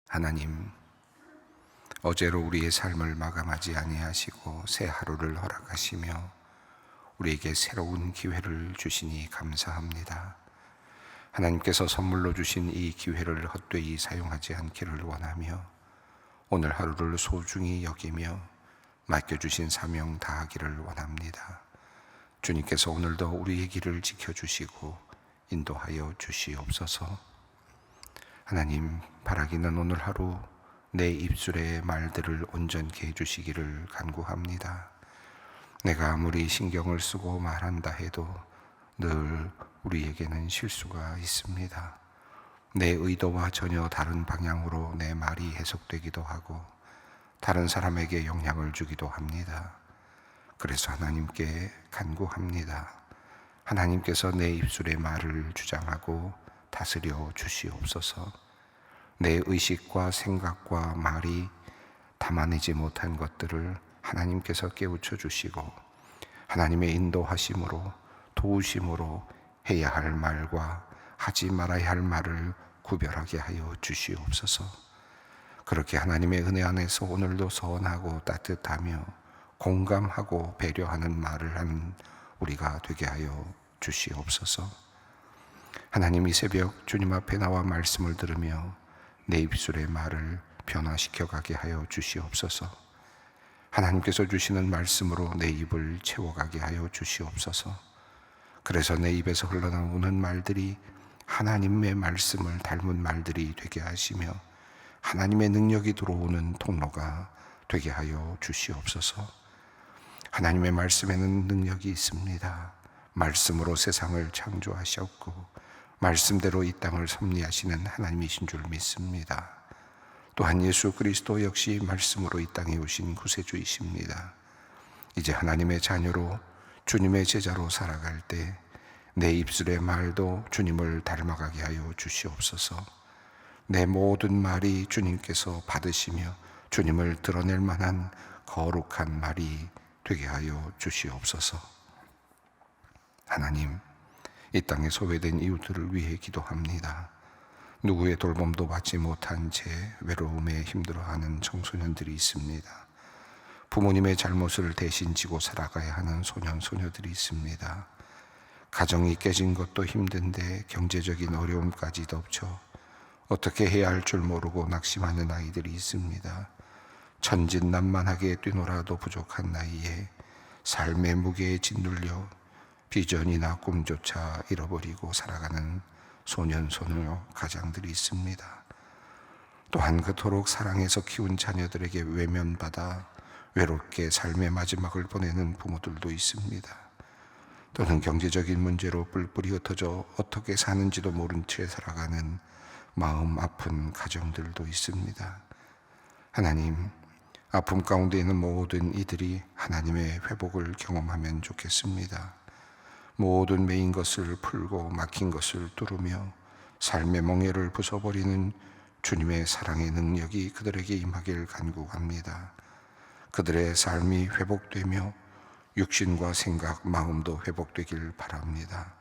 하나님, 어제로 우리의 삶을 마감하지 아니하시고 새 하루를 허락하시며 우리에게 새로운 기회를 주시니 감사합니다. 하나님께서 선물로 주신 이 기회를 헛되이 사용하지 않기를 원하며 오늘 하루를 소중히 여기며 맡겨주신 사명 다하기를 원합니다. 주님께서 오늘도 우리의 길을 지켜주시고 인도하여 주시옵소서. 하나님, 바라기는 오늘 하루 내 입술의 말들을 온전케 해주시기를 간구합니다. 내가 아무리 신경을 쓰고 말한다 해도 늘 우리에게는 실수가 있습니다. 내 의도와 전혀 다른 방향으로 내 말이 해석되기도 하고 다른 사람에게 영향을 주기도 합니다. 그래서 하나님께 간구합니다. 하나님께서 내 입술의 말을 주장하고 다스려 주시옵소서. 내 의식과 생각과 말이 담아내지 못한 것들을 하나님께서 깨우쳐 주시고 하나님의 인도하심으로 도우심으로 해야 할 말과 하지 말아야 할 말을 구별하게 하여 주시옵소서. 그렇게 하나님의 은혜 안에서 오늘도 선하고 따뜻하며 공감하고 배려하는 말을 하는 우리가 되게 하여 주시옵소서. 하나님, 이 새벽 주님 앞에 나와 말씀을 들으며 내 입술의 말을 변화시켜 가게 하여 주시옵소서. 하나님께서 주시는 말씀으로 내 입을 채워가게 하여 주시옵소서. 그래서 내 입에서 흘러나오는 말들이 하나님의 말씀을 닮은 말들이 되게 하시며 하나님의 능력이 들어오는 통로가 되게 하여 주시옵소서. 하나님의 말씀에는 능력이 있습니다. 말씀으로 세상을 창조하셨고 말씀대로 이 땅을 섭리하시는 하나님이신 줄 믿습니다. 또한 예수 그리스도 역시 말씀으로 이 땅에 오신 구세주이십니다. 이제 하나님의 자녀로 주님의 제자로 살아갈 때 내 입술의 말도 주님을 닮아가게 하여 주시옵소서. 내 모든 말이 주님께서 받으시며 주님을 드러낼 만한 거룩한 말이 되게 하여 주시옵소서. 하나님, 이 땅에 소외된 이웃들을 위해 기도합니다. 누구의 돌봄도 받지 못한 채 외로움에 힘들어하는 청소년들이 있습니다. 부모님의 잘못을 대신 지고 살아가야 하는 소년, 소녀들이 있습니다. 가정이 깨진 것도 힘든데 경제적인 어려움까지 덮쳐 어떻게 해야 할 줄 모르고 낙심하는 아이들이 있습니다. 천진난만하게 뛰놀아도 부족한 나이에 삶의 무게에 짓눌려 비전이나 꿈조차 잃어버리고 살아가는 소년, 소녀 가장들이 있습니다. 또한 그토록 사랑해서 키운 자녀들에게 외면받아 외롭게 삶의 마지막을 보내는 부모들도 있습니다. 또는 경제적인 문제로 뿔뿔이 흩어져 어떻게 사는지도 모른 채 살아가는 마음 아픈 가정들도 있습니다. 하나님, 아픔 가운데 있는 모든 이들이 하나님의 회복을 경험하면 좋겠습니다. 모든 매인 것을 풀고 막힌 것을 뚫으며 삶의 멍에를 부숴버리는 주님의 사랑의 능력이 그들에게 임하길 간구합니다. 그들의 삶이 회복되며 육신과 생각, 마음도 회복되길 바랍니다.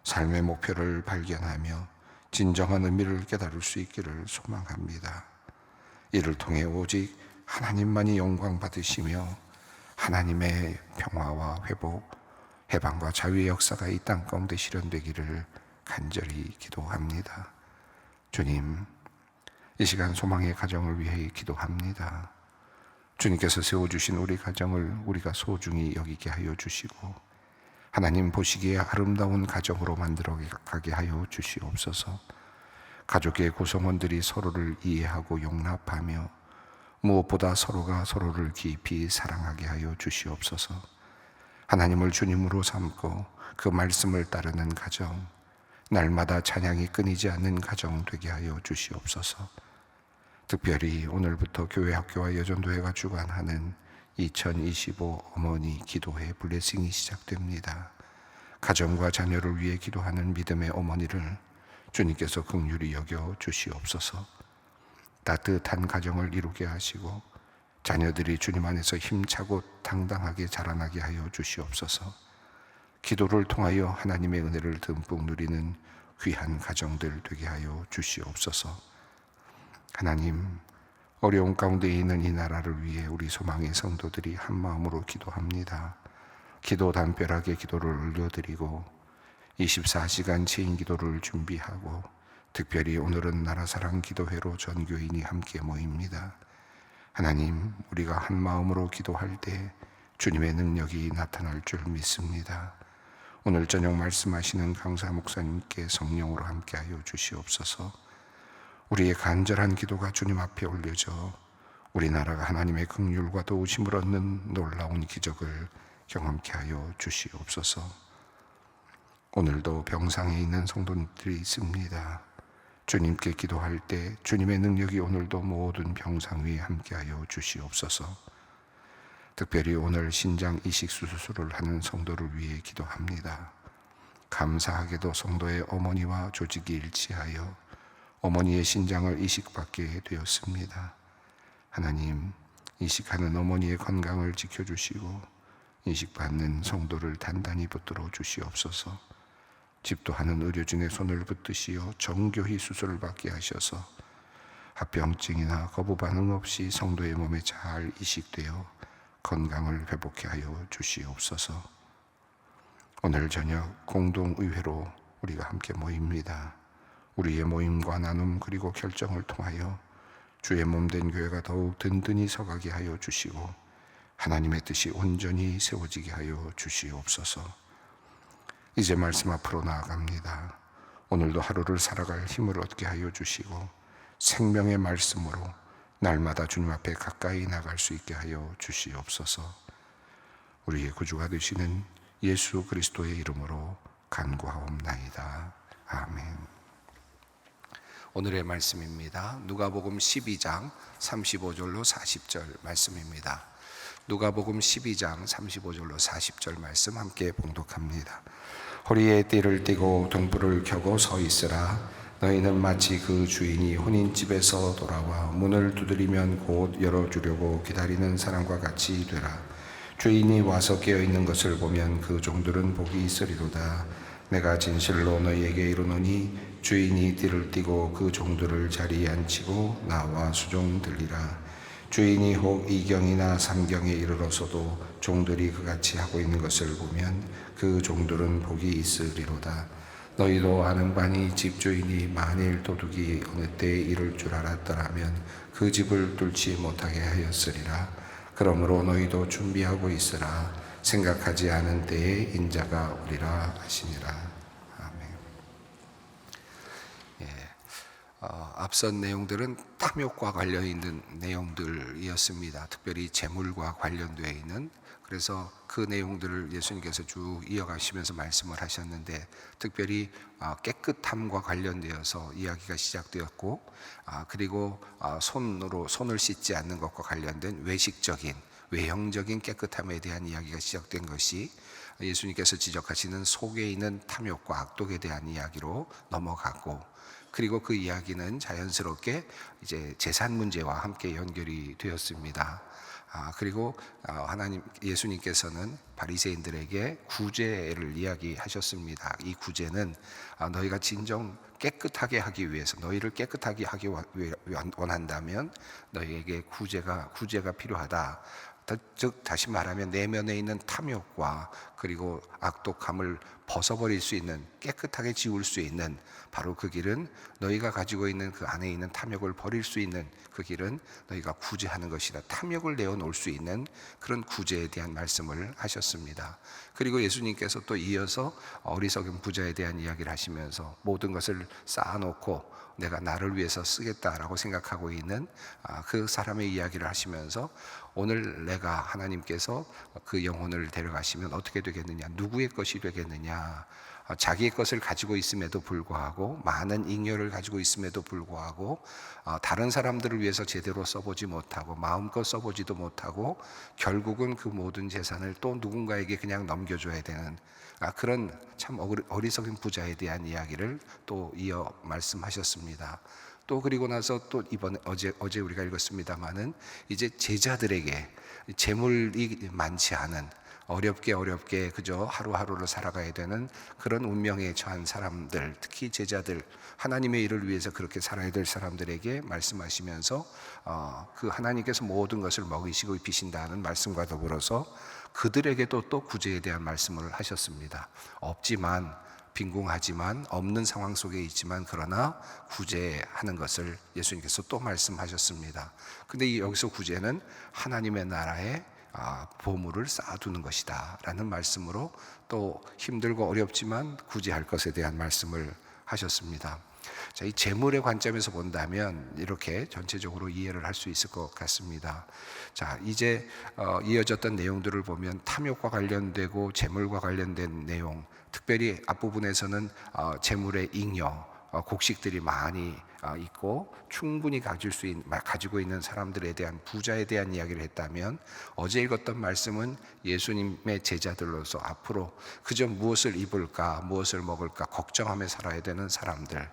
삶의 목표를 발견하며 진정한 의미를 깨달을 수 있기를 소망합니다. 이를 통해 오직 하나님만이 영광 받으시며 하나님의 평화와 회복, 해방과 자유의 역사가 이 땅 가운데 실현되기를 간절히 기도합니다. 주님, 이 시간 소망의 가정을 위해 기도합니다. 주님께서 세워주신 우리 가정을 우리가 소중히 여기게 하여 주시고 하나님 보시기에 아름다운 가정으로 만들어 가게 하여 주시옵소서. 가족의 구성원들이 서로를 이해하고 용납하며 무엇보다 서로가 서로를 깊이 사랑하게 하여 주시옵소서. 하나님을 주님으로 삼고 그 말씀을 따르는 가정, 날마다 찬양이 끊이지 않는 가정 되게 하여 주시옵소서. 특별히 오늘부터 교회, 학교와 여전도회가 주관하는 2025 어머니 기도회 블레싱이 시작됩니다. 가정과 자녀를 위해 기도하는 믿음의 어머니를 주님께서 긍휼히 여겨 주시옵소서. 따뜻한 가정을 이루게 하시고 자녀들이 주님 안에서 힘차고 당당하게 자라나게 하여 주시옵소서. 기도를 통하여 하나님의 은혜를 듬뿍 누리는 귀한 가정들 되게 하여 주시옵소서. 하나님, 어려운 가운데 있는 이 나라를 위해 우리 소망의 성도들이 한 마음으로 기도합니다. 기도 담벼락에 기도를 올려드리고 24시간 체인 기도를 준비하고 특별히 오늘은 나라사랑 기도회로 전 교인이 함께 모입니다. 하나님, 우리가 한 마음으로 기도할 때 주님의 능력이 나타날 줄 믿습니다. 오늘 저녁 말씀하시는 강사 목사님께 성령으로 함께하여 주시옵소서. 우리의 간절한 기도가 주님 앞에 올려져 우리나라가 하나님의 긍휼과 도우심을 얻는 놀라운 기적을 경험케 하여 주시옵소서. 오늘도 병상에 있는 성도들이 있습니다. 주님께 기도할 때 주님의 능력이 오늘도 모든 병상 위에 함께하여 주시옵소서. 특별히 오늘 신장 이식 수술을 하는 성도를 위해 기도합니다. 감사하게도 성도의 어머니와 조직이 일치하여 어머니의 신장을 이식받게 되었습니다. 하나님, 이식하는 어머니의 건강을 지켜주시고 이식받는 성도를 단단히 붙들어 주시옵소서. 집도하는 의료진의 손을 붙드시어 정교히 수술을 받게 하셔서 합병증이나 거부 반응 없이 성도의 몸에 잘 이식되어 건강을 회복케 하여 주시옵소서. 오늘 저녁 공동의회로 우리가 함께 모입니다. 우리의 모임과 나눔 그리고 결정을 통하여 주의 몸된 교회가 더욱 든든히 서가게 하여 주시고 하나님의 뜻이 온전히 세워지게 하여 주시옵소서. 이제 말씀 앞으로 나아갑니다. 오늘도 하루를 살아갈 힘을 얻게 하여 주시고 생명의 말씀으로 날마다 주님 앞에 가까이 나갈 수 있게 하여 주시옵소서. 우리의 구주가 되시는 예수 그리스도의 이름으로 간구하옵나이다. 아멘. 오늘의 말씀입니다. 누가복음 12장 35절로 40절 말씀입니다. 누가복음 12장 35절로 40절 말씀 함께 봉독합니다. 허리에 띠를 띠고 등불을 켜고 서 있으라. 너희는 마치 그 주인이 혼인집에서 돌아와 문을 두드리면 곧 열어주려고 기다리는 사람과 같이 되라. 주인이 와서 깨어있는 것을 보면 그 종들은 복이 있으리로다. 내가 진실로 너희에게 이르노니 주인이 띠를 띠고 그 종들을 자리에 앉히고 나와 수종 들리라. 주인이 혹 이경이나 삼경에 이르러서도 종들이 그같이 하고 있는 것을 보면 그 종들은 복이 있으리로다. 너희도 아는 바니 집주인이 만일 도둑이 어느 때에 이를 줄 알았더라면 그 집을 뚫지 못하게 하였으리라. 그러므로 너희도 준비하고 있으라. 생각하지 않은 때에 인자가 오리라 하시니라. 아멘. 앞선 내용들은 탐욕과 관련 있는 내용들이었습니다. 특별히 재물과 관련되어 있는, 그래서 그 내용들을 예수님께서 쭉 이어가시면서 말씀을 하셨는데 특별히 깨끗함과 관련되어서 이야기가 시작되었고, 그리고 손을 씻지 않는 것과 관련된 외형적인 깨끗함에 대한 이야기가 시작된 것이 예수님께서 지적하시는 속에 있는 탐욕과 악독에 대한 이야기로 넘어갔고, 그리고 그 이야기는 자연스럽게 이제 재산 문제와 함께 연결이 되었습니다. 그리고 예수님께서는 바리새인들에게 구제를 이야기하셨습니다. 이 구제는 너희가 진정 깨끗하게 하기 위해서, 너희를 깨끗하게 하기 원한다면 너희에게 구제가 필요하다. 즉 다시 말하면 내면에 있는 탐욕과 그리고 악독함을 벗어버릴 수 있는, 깨끗하게 지울 수 있는 바로 그 길은, 너희가 가지고 있는 그 안에 있는 탐욕을 버릴 수 있는 그 길은 너희가 구제하는 것이다. 탐욕을 내어놓을 수 있는 그런 구제에 대한 말씀을 하셨습니다. 그리고 예수님께서 또 이어서 어리석은 부자에 대한 이야기를 하시면서 모든 것을 쌓아놓고 내가 나를 위해서 쓰겠다라고 생각하고 있는 그 사람의 이야기를 하시면서 오늘 내가 하나님께서 그 영혼을 데려가시면 어떻게 되겠느냐, 누구의 것이 되겠느냐, 자기의 것을 가지고 있음에도 불구하고, 많은 잉여를 가지고 있음에도 불구하고 다른 사람들을 위해서 제대로 써보지 못하고 마음껏 써보지도 못하고 결국은 그 모든 재산을 또 누군가에게 그냥 넘겨줘야 되는 그런 참 어리석은 부자에 대한 이야기를 또 이어 말씀하셨습니다. 또 그리고 나서 또 어제 우리가 읽었습니다마는 이제 제자들에게 재물이 많지 않은 어렵게 그저 하루하루를 살아가야 되는 그런 운명에 처한 사람들, 특히 제자들, 하나님의 일을 위해서 그렇게 살아야 될 사람들에게 말씀하시면서 그 하나님께서 모든 것을 먹이시고 입히신다는 말씀과 더불어서 그들에게도 또 구제에 대한 말씀을 하셨습니다. 없지만, 빈궁하지만, 없는 상황 속에 있지만, 그러나 구제하는 것을 예수님께서 또 말씀하셨습니다. 근데 여기서 구제는 하나님의 나라에 보물을 쌓아두는 것이다 라는 말씀으로 또 힘들고 어렵지만 구제할 것에 대한 말씀을 하셨습니다. 자, 이 재물의 관점에서 본다면 이렇게 전체적으로 이해를 할 수 있을 것 같습니다. 자, 이제 이어졌던 내용들을 보면 탐욕과 관련되고 재물과 관련된 내용, 특별히 앞부분에서는 재물의 잉여, 곡식들이 많이 있고 충분히 가지고 있는 사람들에 대한 부자에 대한 이야기를 했다면, 어제 읽었던 말씀은 예수님의 제자들로서 앞으로 그저 무엇을 입을까 무엇을 먹을까 걱정하며 살아야 되는 사람들,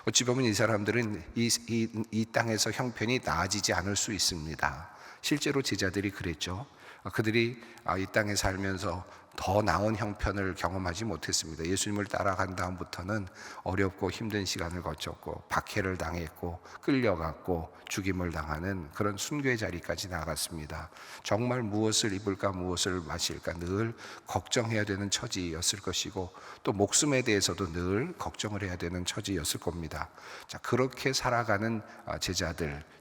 어찌 보면 이 사람들은 이 땅에서 형편이 나아지지 않을 수 있습니다. 실제로 제자들이 그랬죠. 그들이 이 땅에 살면서 더 나은 형편을 경험하지 못했습니다. 예수님을 따라간 다음부터는 어렵고 힘든 시간을 거쳤고 박해를 당했고 끌려갔고 죽임을 당하는 그런 순교의 자리까지 나갔습니다. 정말 무엇을 입을까 무엇을 마실까 늘 걱정해야 되는 처지였을 것이고, 또 목숨에 대해서도 늘 걱정을 해야 되는 처지였을 겁니다. 자, 그렇게 살아가는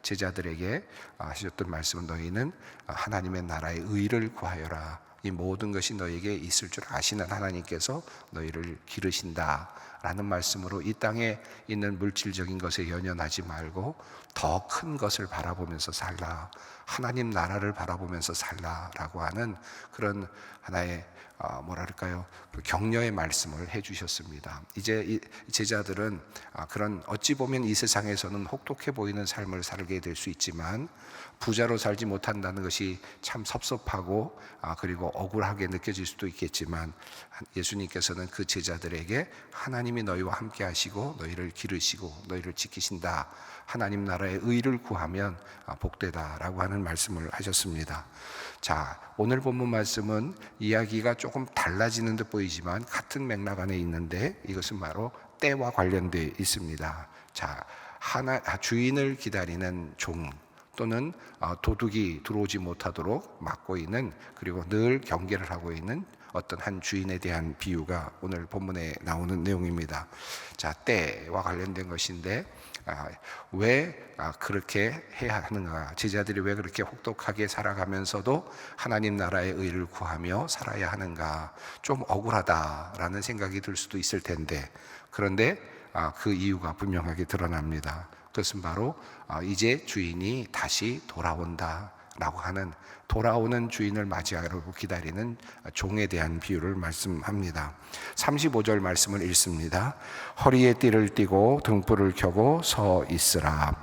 제자들에게 하셨던 말씀은, 너희는 하나님의 나라의 의를 구하여라. 이 모든 것이 너에게 있을 줄 아시는 하나님께서 너희를 기르신다 라는 말씀으로 이 땅에 있는 물질적인 것에 연연하지 말고 더 큰 것을 바라보면서 살라, 하나님 나라를 바라보면서 살라 라고 하는 그런 하나의 그 격려의 말씀을 해주셨습니다. 이제 이 제자들은 그런 어찌 보면 이 세상에서는 혹독해 보이는 삶을 살게 될 수 있지만, 부자로 살지 못한다는 것이 참 섭섭하고 그리고 억울하게 느껴질 수도 있겠지만, 예수님께서는 그 제자들에게 하나님이 너희와 함께 하시고 너희를 기르시고 너희를 지키신다, 하나님 나라의 의를 구하면 복되다라고 하는 말씀을 하셨습니다. 자, 오늘 본문 말씀은 이야기가 조금 달라지는 듯 보이지만 같은 맥락 안에 있는데, 이것은 바로 때와 관련되어 있습니다. 자, 주인을 기다리는 종, 또는 도둑이 들어오지 못하도록 막고 있는, 그리고 늘 경계를 하고 있는 어떤 한 주인에 대한 비유가 오늘 본문에 나오는 내용입니다. 자, 때와 관련된 것인데, 왜 그렇게 해야 하는가? 제자들이 왜 그렇게 혹독하게 살아가면서도 하나님 나라의 의를 구하며 살아야 하는가? 좀 억울하다라는 생각이 들 수도 있을 텐데, 그런데 그 이유가 분명하게 드러납니다. 그것은 바로 이제 주인이 다시 돌아온다 라고 하는, 돌아오는 주인을 맞이하려고 기다리는 종에 대한 비유를 말씀합니다. 35절 말씀을 읽습니다. 허리에 띠를 띠고 등불을 켜고 서 있으라.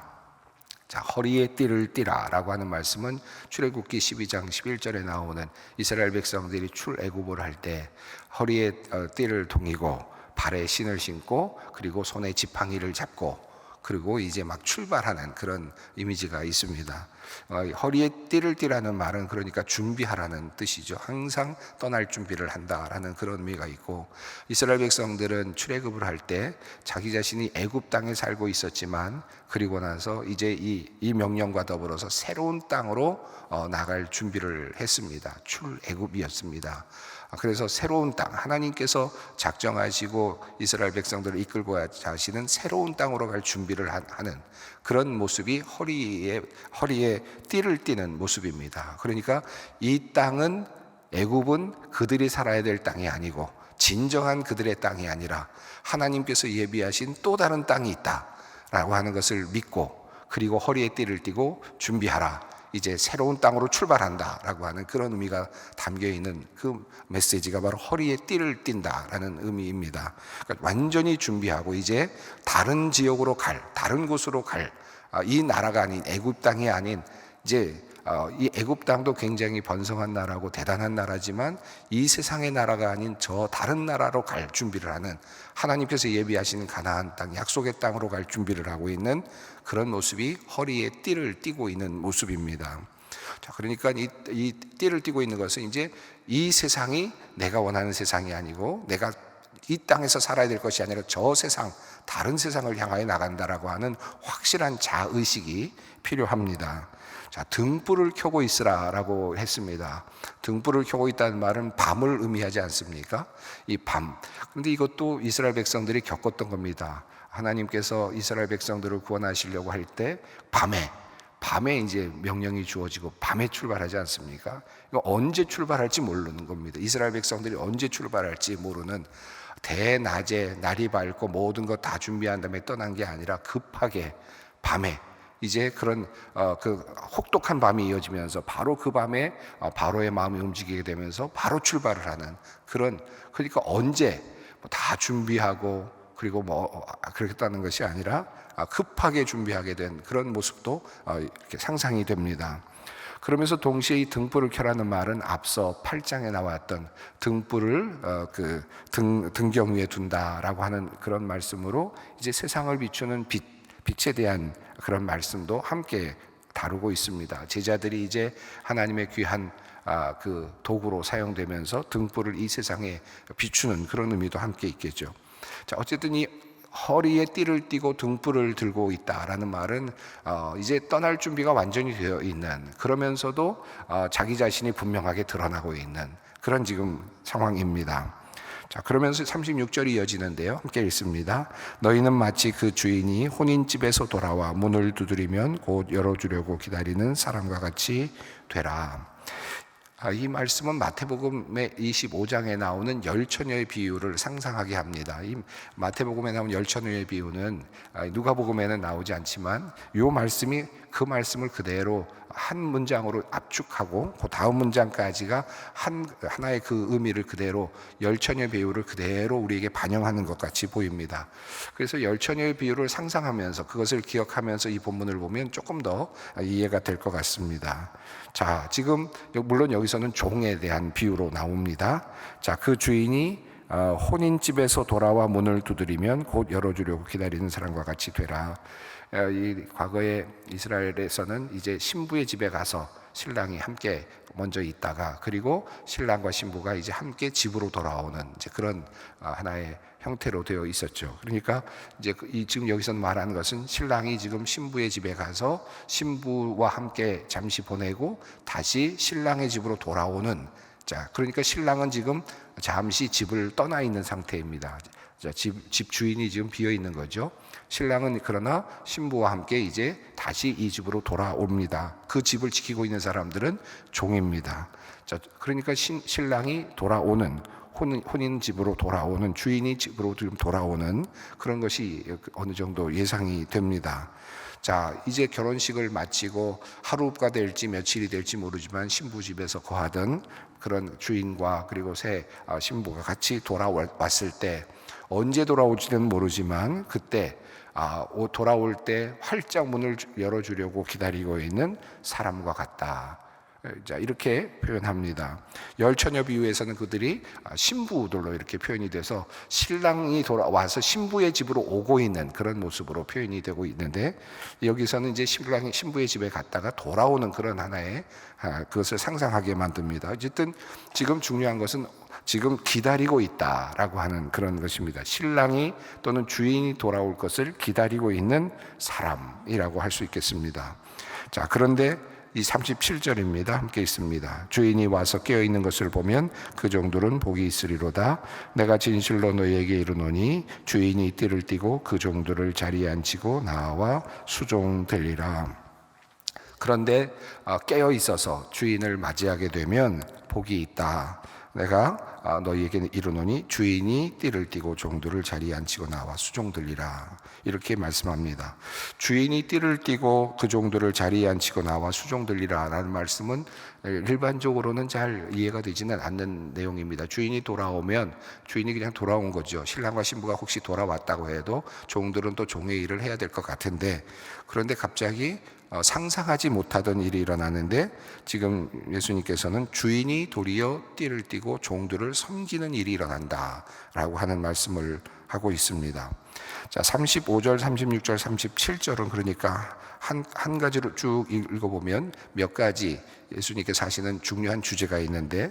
자, 허리에 띠를 띠라 라고 하는 말씀은 출애굽기 12장 11절에 나오는 이스라엘 백성들이 출애굽을 할 때 허리에 띠를 동이고 발에 신을 신고 그리고 손에 지팡이를 잡고 그리고 이제 막 출발하는 그런 이미지가 있습니다. 허리에 띠를 띠라는 말은 그러니까 준비하라는 뜻이죠. 항상 떠날 준비를 한다라는 그런 의미가 있고, 이스라엘 백성들은 출애굽을 할 때 자기 자신이 애굽 땅에 살고 있었지만, 그리고 나서 이제 이 명령과 더불어서 새로운 땅으로 나갈 준비를 했습니다. 출애굽이었습니다. 그래서 새로운 땅, 하나님께서 작정하시고 이스라엘 백성들을 이끌고 가시는 새로운 땅으로 갈 준비를 하는 그런 모습이 허리에 띠를 띠는 모습입니다. 그러니까 이 땅은, 애굽은 그들이 살아야 될 땅이 아니고 진정한 그들의 땅이 아니라 하나님께서 예비하신 또 다른 땅이 있다라고 하는 것을 믿고, 그리고 허리에 띠를 띠고 준비하라, 이제 새로운 땅으로 출발한다라고 하는 그런 의미가 담겨있는 그 메시지가 바로 허리에 띠를 띈다라는 의미입니다. 그러니까 완전히 준비하고 이제 다른 지역으로 다른 곳으로 이 나라가 아닌, 애굽 땅이 아닌, 이제 이 애굽 땅도 굉장히 번성한 나라고 대단한 나라지만 이 세상의 나라가 아닌 저 다른 나라로 갈 준비를 하는, 하나님께서 예비하신 가나안 땅, 약속의 땅으로 갈 준비를 하고 있는 그런 모습이 허리에 띠를 띠고 있는 모습입니다. 자, 그러니까 이 띠를 띠고 있는 것은 이제 이 세상이 내가 원하는 세상이 아니고 내가 이 땅에서 살아야 될 것이 아니라 저 세상, 다른 세상을 향하여 나간다라고 하는 확실한 자의식이 필요합니다. 자, 등불을 켜고 있으라라고 했습니다. 등불을 켜고 있다는 말은 밤을 의미하지 않습니까? 이 밤. 그런데 이것도 이스라엘 백성들이 겪었던 겁니다. 하나님께서 이스라엘 백성들을 구원하시려고 할 때 밤에 이제 명령이 주어지고 밤에 출발하지 않습니까? 이거 언제 출발할지 모르는 겁니다. 이스라엘 백성들이 언제 출발할지 모르는, 대낮에 날이 밝고 모든 것 다 준비한 다음에 떠난 게 아니라 급하게 밤에, 이제 그런 그 혹독한 밤이 이어지면서 바로 그 밤에 바로의 마음이 움직이게 되면서 바로 출발을 하는 그런, 그러니까 언제 다 준비하고 그리고 그렇겠다는 것이 아니라 급하게 준비하게 된 그런 모습도 이렇게 상상이 됩니다. 그러면서 동시에 이 등불을 켜라는 말은 앞서 8장에 나왔던 등불을 등경 위에 둔다라고 하는 그런 말씀으로 이제 세상을 비추는 빛에 대한 그런 말씀도 함께 다루고 있습니다. 제자들이 이제 하나님의 귀한 그 도구로 사용되면서 등불을 이 세상에 비추는 그런 의미도 함께 있겠죠. 자, 어쨌든 이 허리에 띠를 띠고 등불을 들고 있다라는 말은 이제 떠날 준비가 완전히 되어 있는, 그러면서도 자기 자신이 분명하게 드러나고 있는 그런 지금 상황입니다. 자, 그러면서 36절이 이어지는데요, 함께 읽습니다. 너희는 마치 그 주인이 혼인집에서 돌아와 문을 두드리면 곧 열어주려고 기다리는 사람과 같이 되라. 이 말씀은 마태복음의 25장에 나오는 열처녀의 비유를 상상하게 합니다. 이 마태복음에 나온 열처녀의 비유는 누가복음에는 나오지 않지만 이 말씀이 그 말씀을 그대로 한 문장으로 압축하고 그 다음 문장까지가 하나의 그 의미를 그대로, 열처녀의 비유를 그대로 우리에게 반영하는 것 같이 보입니다. 그래서 열처녀의 비유를 상상하면서 그것을 기억하면서 이 본문을 보면 조금 더 이해가 될 것 같습니다. 자, 지금 물론 여기서는 종에 대한 비유로 나옵니다. 자, 그 주인이 혼인집에서 돌아와 문을 두드리면 곧 열어주려고 기다리는 사람과 같이 되라. 이 과거에 이스라엘에서는 이제 신부의 집에 가서 신랑이 함께 먼저 있다가 그리고 신랑과 신부가 이제 함께 집으로 돌아오는 이제 그런 하나의 형태로 되어 있었죠. 그러니까 이제 지금 여기서 말하는 것은 신랑이 지금 신부의 집에 가서 신부와 함께 잠시 보내고 다시 신랑의 집으로 돌아오는, 자, 그러니까 신랑은 지금 잠시 집을 떠나 있는 상태입니다. 자, 집 주인이 지금 비어 있는 거죠. 신랑은 그러나 신부와 함께 이제 다시 이 집으로 돌아옵니다. 그 집을 지키고 있는 사람들은 종입니다. 자, 그러니까 신랑이 돌아오는, 혼인 집으로 돌아오는, 주인이 집으로 지금 돌아오는 그런 것이 어느 정도 예상이 됩니다. 자, 이제 결혼식을 마치고 하루가 될지 며칠이 될지 모르지만 신부 집에서 거하던 그런 주인과 그리고 새 신부가 같이 돌아왔을 때, 언제 돌아올지는 모르지만 그때 돌아올 때 활짝 문을 열어주려고 기다리고 있는 사람과 같다. 자, 이렇게 표현합니다. 열처녀 비유에서는 그들이 신부들로 이렇게 표현이 돼서 신랑이 돌아와서 신부의 집으로 오고 있는 그런 모습으로 표현이 되고 있는데, 여기서는 이제 신랑이 신부의 집에 갔다가 돌아오는 그런 하나의 그것을 상상하게 만듭니다. 어쨌든 지금 중요한 것은 지금 기다리고 있다라고 하는 그런 것입니다. 신랑이 또는 주인이 돌아올 것을 기다리고 있는 사람이라고 할 수 있겠습니다. 자, 그런데 이 37절입니다. 함께 있습니다. 주인이 와서 깨어있는 것을 보면 그 종들은 복이 있으리로다. 내가 진실로 너희에게 이르노니 주인이 띠를 띠고 그 종들을 자리에 앉히고 나와 수종되리라. 그런데 깨어 있어서 주인을 맞이하게 되면 복이 있다. 내가 너희에게 이르노니 주인이 띠를 띠고 종들을 자리에 앉히고 나와 수종들리라. 이렇게 말씀합니다. 주인이 띠를 띠고 그 종들을 자리에 앉히고 나와 수종들리라 라는 말씀은 일반적으로는 잘 이해가 되지는 않는 내용입니다. 주인이 돌아오면 주인이 그냥 돌아온 거죠. 신랑과 신부가 혹시 돌아왔다고 해도 종들은 또 종의 일을 해야 될 것 같은데, 그런데 갑자기 상상하지 못하던 일이 일어나는데 지금 예수님께서는 주인이 도리어 띠를 띠고 종들을 섬기는 일이 일어난다라고 하는 말씀을 하고 있습니다. 자, 35절, 36절, 37절은 그러니까 한 가지로 쭉 읽어보면 몇 가지 예수님께서 하시는 중요한 주제가 있는데,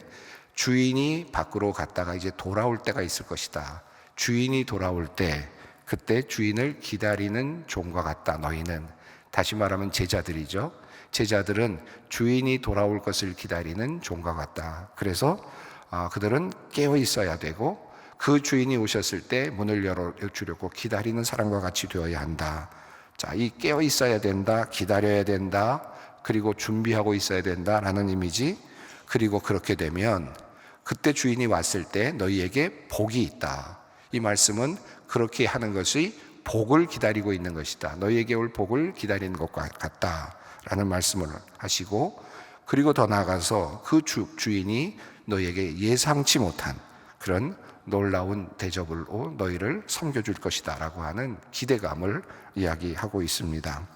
주인이 밖으로 갔다가 이제 돌아올 때가 있을 것이다. 주인이 돌아올 때 그때 주인을 기다리는 종과 같다. 너희는, 다시 말하면 제자들이죠. 제자들은 주인이 돌아올 것을 기다리는 종과 같다. 그래서 그들은 깨어 있어야 되고, 그 주인이 오셨을 때 문을 열어주려고 기다리는 사람과 같이 되어야 한다. 자, 이 깨어 있어야 된다, 기다려야 된다, 그리고 준비하고 있어야 된다라는 이미지. 그리고 그렇게 되면 그때 주인이 왔을 때 너희에게 복이 있다. 이 말씀은 그렇게 하는 것이 복을 기다리고 있는 것이다. 너희에게 올 복을 기다리는 것과 같다라는 말씀을 하시고, 그리고 더 나아가서 그 주인이 너희에게 예상치 못한 그런 놀라운 대접으로 너희를 섬겨줄 것이다 라고 하는 기대감을 이야기하고 있습니다.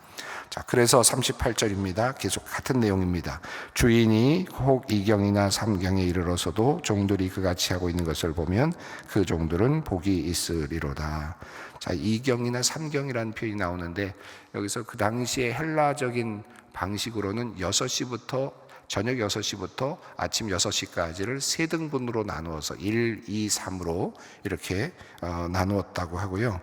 자, 그래서 38절입니다. 계속 같은 내용입니다. 주인이 혹 2경이나 3경에 이르러서도 종들이 그같이 하고 있는 것을 보면 그 종들은 복이 있으리로다. 자, 2경이나 3경이라는 표현이 나오는데, 여기서 그 당시에 헬라적인 방식으로는 6시부터 저녁 6시부터 아침 6시까지를 세 등분으로 나누어서 1, 2, 3으로 이렇게 나누었다고 하고요.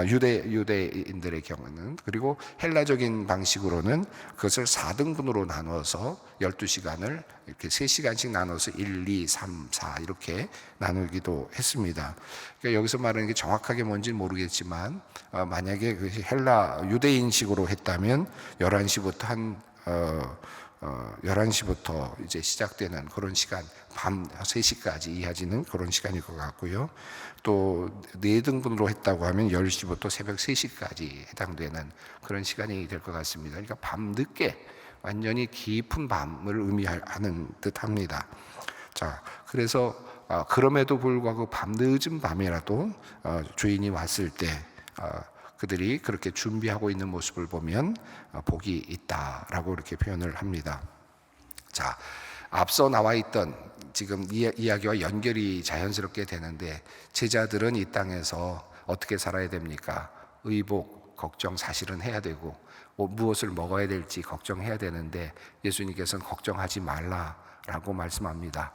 유대인들의 경우는, 그리고 헬라적인 방식으로는 그것을 4등분으로 나누어서 12시간을 이렇게 3시간씩 나눠서 1, 2, 3, 4 이렇게 나누기도 했습니다. 그러니까 여기서 말하는 게 정확하게 뭔지 모르겠지만, 만약에 그 헬라 유대인식으로 했다면 11시부터 11시부터 이제 시작되는 그런 시간, 밤 3시까지 이어지는 그런 시간일 것 같고요. 또 4등분으로 했다고 하면 10시부터 새벽 3시까지 해당되는 그런 시간이 될 것 같습니다. 그러니까 밤늦게 완전히 깊은 밤을 의미하는 듯 합니다. 자, 그래서 그럼에도 불구하고 밤늦은 밤이라도 주인이 왔을 때 그들이 그렇게 준비하고 있는 모습을 보면 복이 있다라고 이렇게 표현을 합니다. 자, 앞서 나와 있던 지금 이야기와 연결이 자연스럽게 되는데, 제자들은 이 땅에서 어떻게 살아야 됩니까? 의복, 걱정 사실은 해야 되고, 무엇을 먹어야 될지 걱정해야 되는데, 예수님께서는 걱정하지 말라라고 말씀합니다.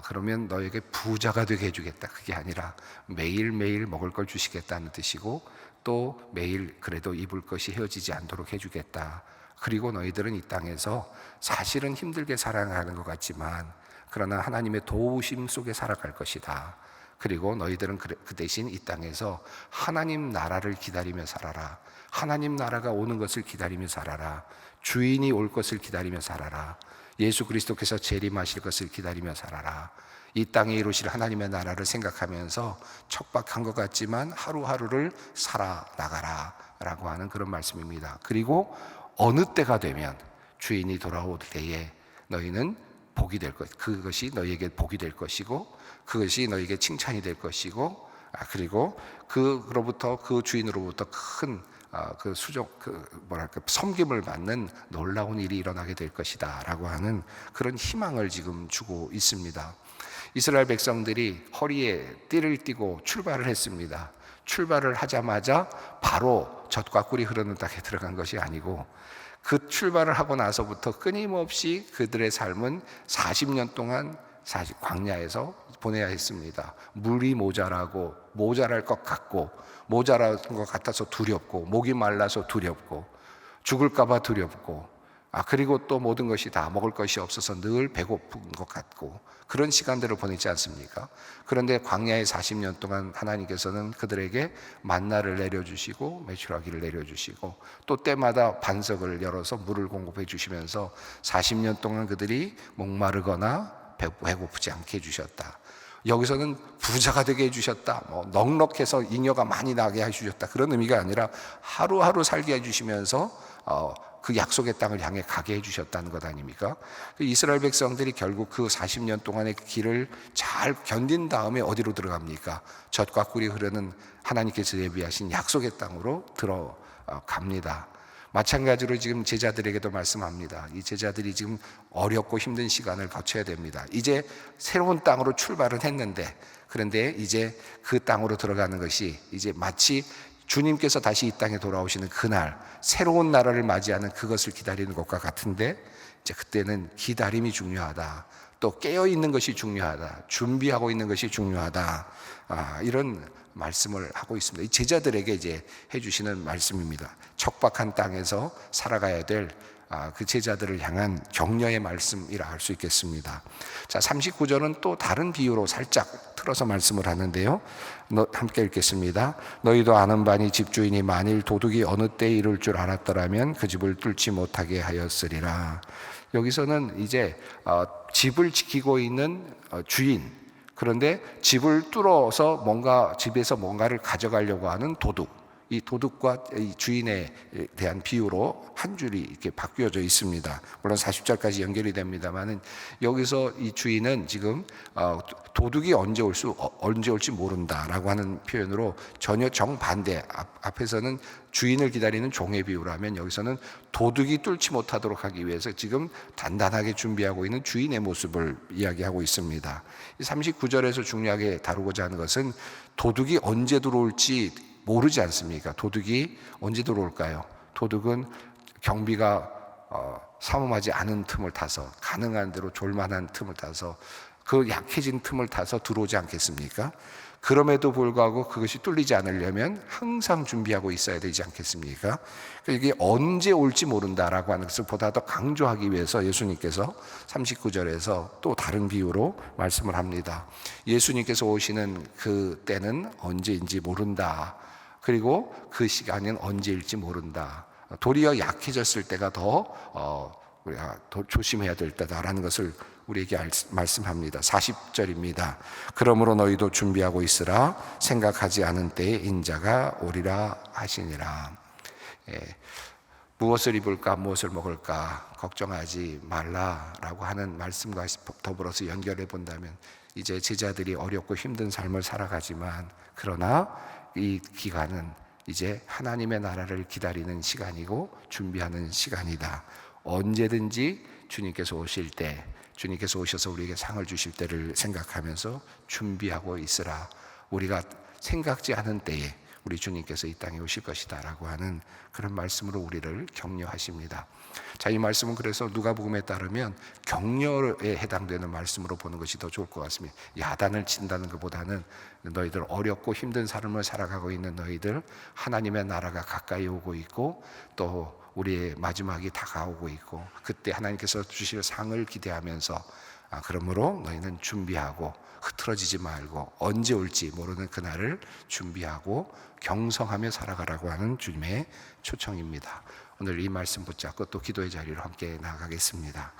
그러면 너에게 부자가 되게 해주겠다. 그게 아니라 매일매일 먹을 걸 주시겠다는 뜻이고, 또 매일 그래도 입을 것이 헤어지지 않도록 해주겠다. 그리고 너희들은 이 땅에서 사실은 힘들게 살아가는 것 같지만, 그러나 하나님의 도우심 속에 살아갈 것이다. 그리고 너희들은 그 대신 이 땅에서 하나님 나라를 기다리며 살아라. 하나님 나라가 오는 것을 기다리며 살아라. 주인이 올 것을 기다리며 살아라. 예수 그리스도께서 재림하실 것을 기다리며 살아라. 이 땅에 이루실 하나님의 나라를 생각하면서 척박한 것 같지만 하루하루를 살아나가라 라고 하는 그런 말씀입니다. 그리고 어느 때가 되면 주인이 돌아올 때에 너희는 복이 될 것, 그것이 너희에게 복이 될 것이고, 그것이 너희에게 칭찬이 될 것이고, 그리고 그로부터, 그 주인으로부터 큰 섬김을 받는 놀라운 일이 일어나게 될 것이다 라고 하는 그런 희망을 지금 주고 있습니다. 이스라엘 백성들이 허리에 띠를 띠고 출발을 했습니다. 출발을 하자마자 바로 젖과 꿀이 흐르는 땅에 들어간 것이 아니고, 그 출발을 하고 나서부터 끊임없이 그들의 삶은 40년 동안 광야에서 보내야 했습니다. 물이 모자라고, 모자랄 것 같고, 모자랄 것 같아서 두렵고, 목이 말라서 두렵고, 죽을까 봐 두렵고, 그리고 또 모든 것이 다 먹을 것이 없어서 늘 배고픈 것 같고, 그런 시간들을 보내지 않습니까? 그런데 광야의 40년 동안 하나님께서는 그들에게 만나를 내려주시고 메추라기를 내려주시고, 또 때마다 반석을 열어서 물을 공급해 주시면서 40년 동안 그들이 목마르거나 배고프지 않게 해주셨다. 여기서는 부자가 되게 해주셨다, 넉넉해서 잉여가 많이 나게 해주셨다, 그런 의미가 아니라 하루하루 살게 해주시면서 그 약속의 땅을 향해 가게 해주셨다는 것 아닙니까? 이스라엘 백성들이 결국 그 40년 동안의 길을 잘 견딘 다음에 어디로 들어갑니까? 젖과 꿀이 흐르는 하나님께서 예비하신 약속의 땅으로 들어갑니다. 마찬가지로 지금 제자들에게도 말씀합니다. 이 제자들이 지금 어렵고 힘든 시간을 거쳐야 됩니다. 이제 새로운 땅으로 출발을 했는데, 그런데 이제 그 땅으로 들어가는 것이 이제 마치 주님께서 다시 이 땅에 돌아오시는 그날, 새로운 나라를 맞이하는 그것을 기다리는 것과 같은데, 이제 그때는 기다림이 중요하다, 또 깨어있는 것이 중요하다, 준비하고 있는 것이 중요하다, 이런 말씀을 하고 있습니다. 이 제자들에게 이제 해주시는 말씀입니다. 척박한 땅에서 살아가야 될 그 제자들을 향한 격려의 말씀이라 할 수 있겠습니다. 자, 39절은 또 다른 비유로 살짝 틀어서 말씀을 하는데요, 함께 읽겠습니다. 너희도 아는 바니 집주인이 만일 도둑이 어느 때에 이룰 줄 알았더라면 그 집을 뚫지 못하게 하였으리라. 여기서는 이제 집을 지키고 있는 주인, 그런데 집을 뚫어서 집에서 뭔가를 가져가려고 하는 도둑, 이 도둑과 이 주인에 대한 비유로 한 줄이 이렇게 바뀌어져 있습니다. 물론 40절까지 연결이 됩니다만은, 여기서 이 주인은 지금 도둑이 언제 올지 모른다라고 하는 표현으로 전혀 정반대, 앞에서는 주인을 기다리는 종의 비유라면 여기서는 도둑이 뚫지 못하도록 하기 위해서 지금 단단하게 준비하고 있는 주인의 모습을 이야기하고 있습니다. 39절에서 중요하게 다루고자 하는 것은 도둑이 언제 들어올지 모르지 않습니까? 도둑이 언제 들어올까요? 도둑은 경비가 삼엄하지 않은 틈을 타서, 가능한 대로 졸만한 틈을 타서, 그 약해진 틈을 타서 들어오지 않겠습니까? 그럼에도 불구하고 그것이 뚫리지 않으려면 항상 준비하고 있어야 되지 않겠습니까? 이게 언제 올지 모른다라고 하는 것을 보다 더 강조하기 위해서 예수님께서 39절에서 또 다른 비유로 말씀을 합니다. 예수님께서 오시는 그 때는 언제인지 모른다, 그리고 그 시간은 언제일지 모른다, 도리어 약해졌을 때가 더 우리가 더 조심해야 될 때다라는 것을 우리에게 말씀합니다. 40절입니다. 그러므로 너희도 준비하고 있으라. 생각하지 않은 때에 인자가 오리라 하시니라. 무엇을 입을까, 무엇을 먹을까 걱정하지 말라라고 하는 말씀과 더불어서 연결해 본다면, 이제 제자들이 어렵고 힘든 삶을 살아가지만, 그러나 이 기간은 이제 하나님의 나라를 기다리는 시간이고 준비하는 시간이다. 언제든지 주님께서 오실 때, 주님께서 오셔서 우리에게 상을 주실 때를 생각하면서 준비하고 있으라. 우리가 생각지 않은 때에 우리 주님께서 이 땅에 오실 것이다 라고 하는 그런 말씀으로 우리를 격려하십니다. 자, 이 말씀은 그래서 누가복음에 따르면 격려에 해당되는 말씀으로 보는 것이 더 좋을 것 같습니다. 야단을 친다는 것보다는 너희들 어렵고 힘든 삶을 살아가고 있는 너희들, 하나님의 나라가 가까이 오고 있고 또 우리의 마지막이 다가오고 있고, 그때 하나님께서 주실 상을 기대하면서 그러므로 너희는 준비하고 흐트러지지 말고 언제 올지 모르는 그날을 준비하고 경성하며 살아가라고 하는 주님의 초청입니다. 오늘 이 말씀 붙잡고 또 기도의 자리로 함께 나아가겠습니다.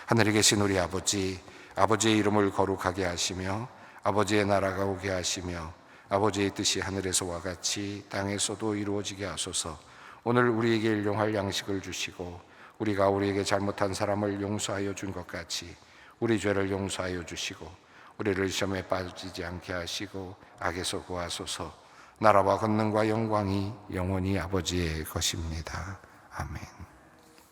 하늘에 계신 우리 아버지, 아버지의 이름을 거룩하게 하시며 아버지의 나라가 오게 하시며 아버지의 뜻이 하늘에서와 같이 땅에서도 이루어지게 하소서. 오늘 우리에게 일용할 양식을 주시고 우리가 우리에게 잘못한 사람을 용서하여 준 것 같이 우리 죄를 용서하여 주시고 우리를 시험에 빠지지 않게 하시고 악에서 구하소서. 나라와 권능과 영광이 영원히 아버지의 것입니다. 아멘.